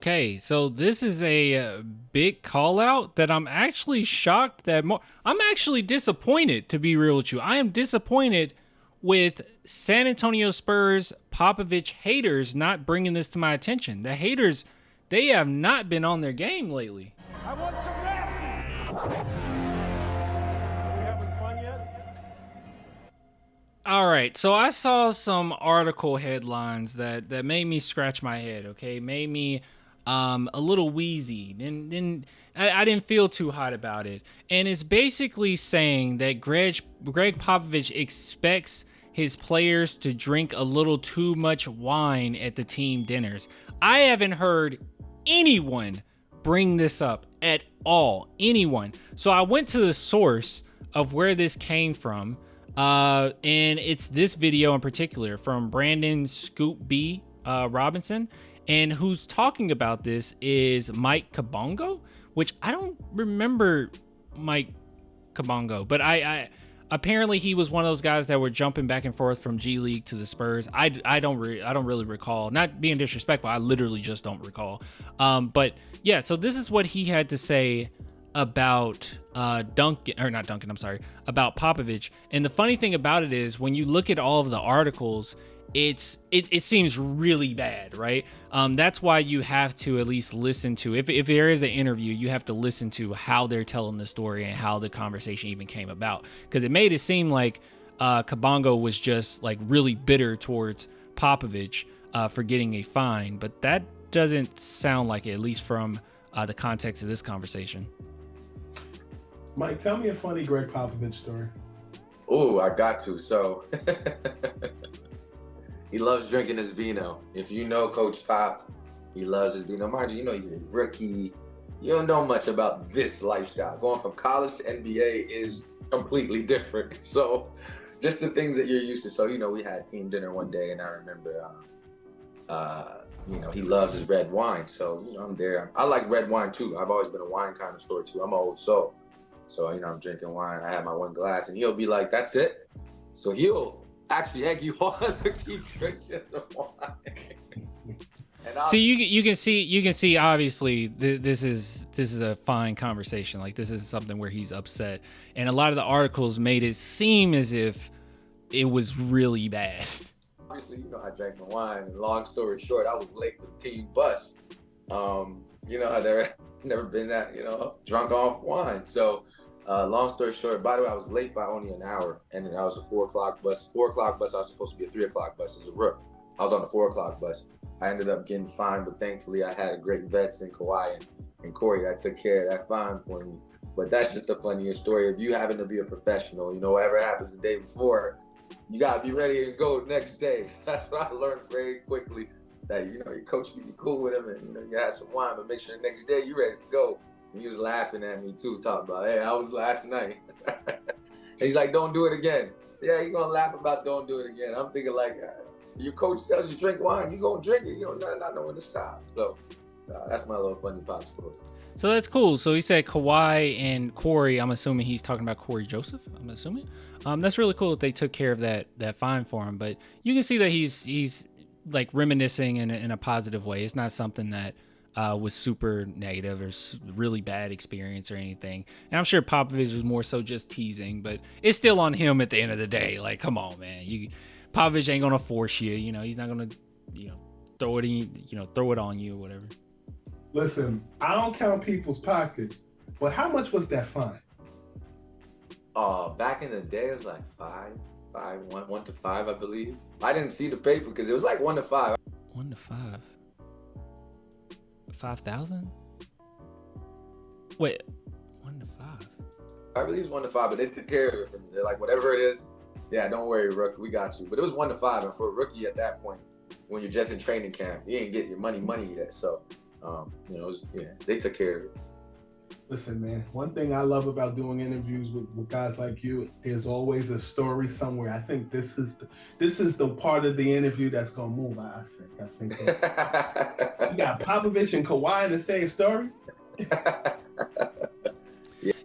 Okay, so this is a big call out that I'm actually shocked that I'm actually disappointed, to be real with you. I am disappointed with San Antonio Spurs Popovich haters not bringing this to my attention. The haters, they have not been on their game lately. I want some nasty. Are we having fun yet? All right, so I saw some article headlines that made me scratch my head. Okay, made me a little wheezy, and I didn't feel too hot about it. And it's basically saying that Greg Popovich expects his players to drink a little too much wine at the team dinners. I haven't heard anyone bring this up at all. Anyone. So I went to the source of where this came from. And it's this video in particular from Brandon Scoop B Robinson. And who's talking about this is Mike Kabongo, which I don't remember Mike Kabongo, but I apparently he was one of those guys that were jumping back and forth from G League to the Spurs. I don't really recall. Not being disrespectful, I literally just don't recall. But yeah, so this is what he had to say about about Popovich. And the funny thing about it is when you look at all of the articles, it seems really bad, right? That's why you have to at least listen to, if there is an interview, you have to listen to how they're telling the story and how the conversation even came about, because it made it seem like Kabongo was just like really bitter towards Popovich for getting a fine, but that doesn't sound like it, at least from the context of this conversation. Mike, tell me a funny Greg Popovich story. Oh, I got to. So he loves drinking his vino. If you know Coach Pop, he loves his vino. Mind you, you're a rookie. You don't know much about this lifestyle. Going from college to NBA is completely different. So just the things that you're used to. So, we had team dinner one day, and I remember, he loves his red wine. So, I'm there. I like red wine too. I've always been a wine connoisseur too. I'm an old soul. So, I'm drinking wine. I have my one glass, and he'll be like, "That's it." So he'll actually egg you on to keep drinking the wine. See, you can see obviously this is a fine conversation. Like, this is something where he's upset, and a lot of the articles made it seem as if it was really bad. Obviously, I drank my wine, and long story short, I was late for the team bus. I've never been that drunk off wine. So long story short, by the way, I was late by only an hour, and I was a 4:00 bus. 4:00 bus, I was supposed to be a 3:00 bus as a rook. I was on the 4:00 bus. I ended up getting fined, but thankfully I had a great vets in Kawhi and Corey that took care of that fine for me. But that's just a funnier story. If you happen to be a professional, whatever happens the day before, you gotta be ready to go next day. That's what I learned very quickly. That your coach be cool with him, and you have some wine, but make sure the next day you're ready to go. And he was laughing at me too, talking about, "Hey, I was last night." He's like, "Don't do it again." Yeah, he's gonna laugh about don't do it again. I'm thinking like, your coach tells you drink wine, you gonna drink it. Not know when to stop. So that's my little funny pop story. So that's cool. So he said Kawhi and Corey. I'm assuming he's talking about Corey Joseph. I'm assuming. That's really cool that they took care of that fine for him. But you can see that he's like reminiscing in a positive way. It's not something that was super negative or really bad experience or anything. And I'm sure Popovich was more so just teasing, but it's still on him at the end of the day. Like, come on, man. Popovich ain't gonna force you. He's not gonna throw it on you or whatever. Listen, I don't count people's pockets, but how much was that fine? Back in the day, it was like 1 to 5, I believe. I didn't see the paper because it was like 1 to 5. 1 to 5. 5,000? Wait, 1 to 5. I believe it's 1 to 5, but they took care of it for me. They're like, whatever it is, yeah, don't worry, rookie, we got you. But it was 1 to 5, and for a rookie at that point, when you're just in training camp, you ain't getting your money yet. So, they took care of it. Listen, man, one thing I love about doing interviews with guys like you, there's always a story somewhere. I think this is the part of the interview that's gonna move. I think you got Popovich and Kawhi in the same story.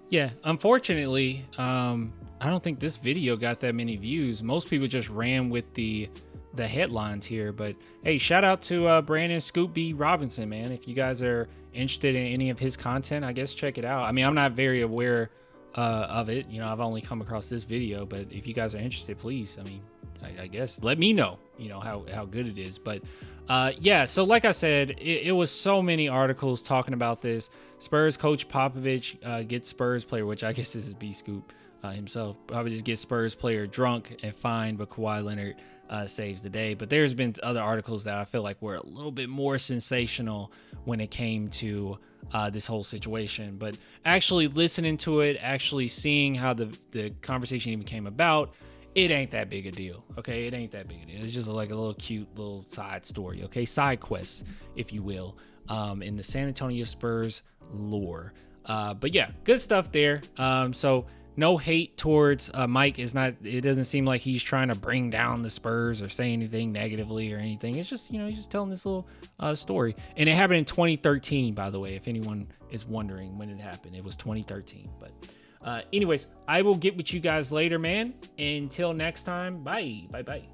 Yeah, unfortunately, I don't think this video got that many views. Most people just ran with the the headlines here. But hey, shout out to Brandon Scoop B Robinson, man. If you guys are interested in any of his content, I guess check it out. I mean, I'm not very aware of it. You know, I've only come across this video, but if you guys are interested, please, I mean, I guess let me know, you know, how good it is. But yeah, so like I said, it was so many articles talking about this. Spurs coach Popovich gets Spurs player, which I guess this is B Scoop himself, probably just gets Spurs player drunk and fined, but Kawhi Leonard saves the day. But there's been other articles that I feel like were a little bit more sensational when it came to this whole situation. But actually listening to it, actually seeing how the conversation even came about, it ain't that big a deal. Okay, it ain't that big a deal. It's just like a little cute little side story. Okay, side quest, if you will, in the San Antonio Spurs lore. But yeah, good stuff there. So no hate towards Mike. It doesn't seem like he's trying to bring down the Spurs or say anything negatively or anything. It's just, you know, he's just telling this little story. And it happened in 2013, by the way, if anyone is wondering when it happened. It was 2013. But anyways, I will get with you guys later, man. Until next time, bye. Bye.